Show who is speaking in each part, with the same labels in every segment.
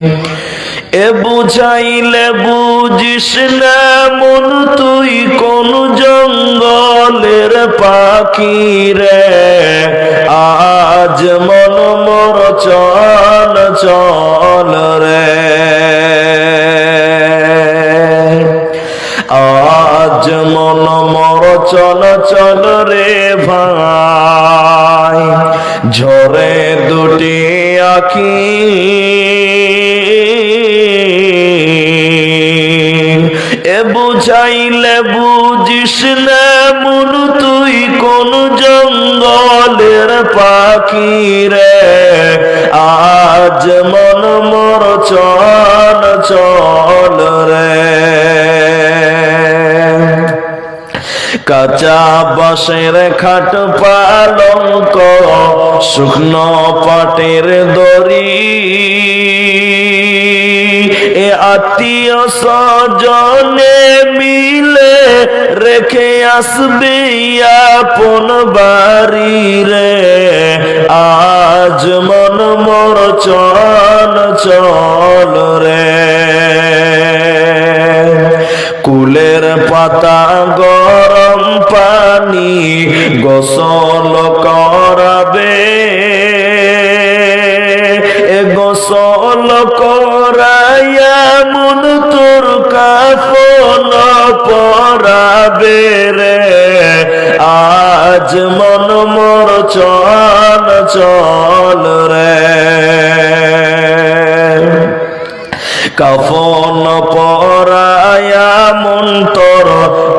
Speaker 1: এ বুঝাইলে বুঝিস না মন তুই কোন জঙ্গলের পাখি রে। আজ মন মোর চল চল রে, আজ মন মোর চল চল রে ভাই। ঝরে দুটি আঁখি এ বুঝাইলে বুঝিস না মন তুই কোন জঙ্গলের পাখি রে। আজ মন মোর চল চল রে। কাঁচা বাঁশের খাট পালঙ্ক শুকনো পাটের দড়ি, এ আত্মীয় স্বজনে মিলে রেখে আসবে আপন বাড়ি রে। আজ মন মোর চল চল রে। কুলের পাতা গরম পানি গোসল করাবে, গোসল করাইয়া মন তোর কাফন পরাবে রে। আজ মন মোর চল চল রে। কাফন পরায়া মন তোর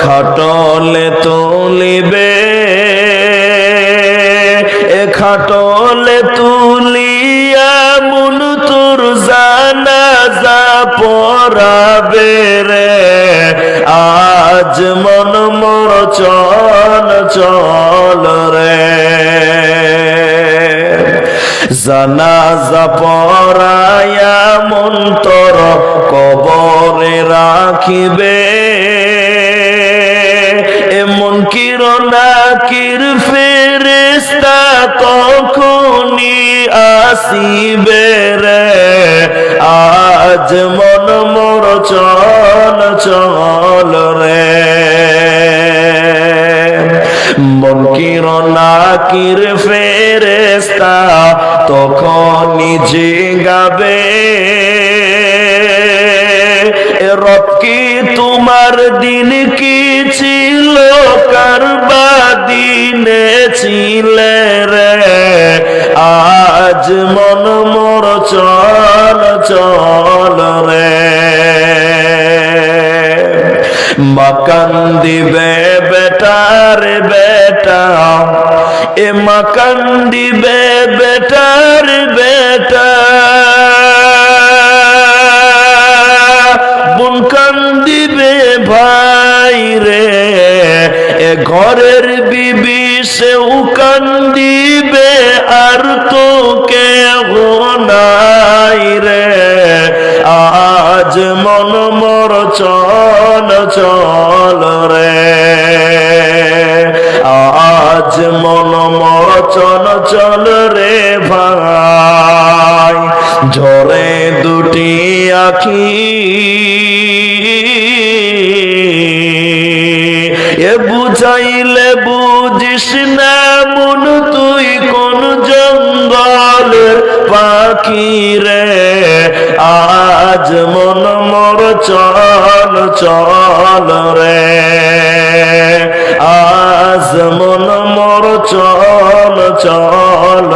Speaker 1: খাটলে তুলিবে, এ খাটলে তুলিয়া মন তোর জানাজা পড়াবে রে। আজ মন মোর চল চল রে। জানাজা পড়ায়া মন তোর কবরে রাখিবে, এমন কিরণাকির ফেরেশতা তখনই আসিবে রে। আজ মন মোর চল চল রে। মন কিরণাকির ফেরেশতা তখনই জিগাবে, রব কি তোমার দিন কি ছিল কারবা দিনে ছিলে রে। আজ মন মোর চল চল রে। মাকান দিবে বেটার বেটা, এ মাকান দিবে বেটার বেটা, বোন কান্দিবে ভাই রে। এ ঘরের বিবি সেও কান্দিবে আর তো কেহ নাই রে। আজ মন মোর চল চল রে। আজ মন মোর চল চল রে ভাই। ঝরে দুটি আঁখি এ বুঝাইলে বুঝিস না মন তুই কোন জঙ্গলের পাখি রে। আজ মন মোর চল চল রে। আজ মন মোর চল চল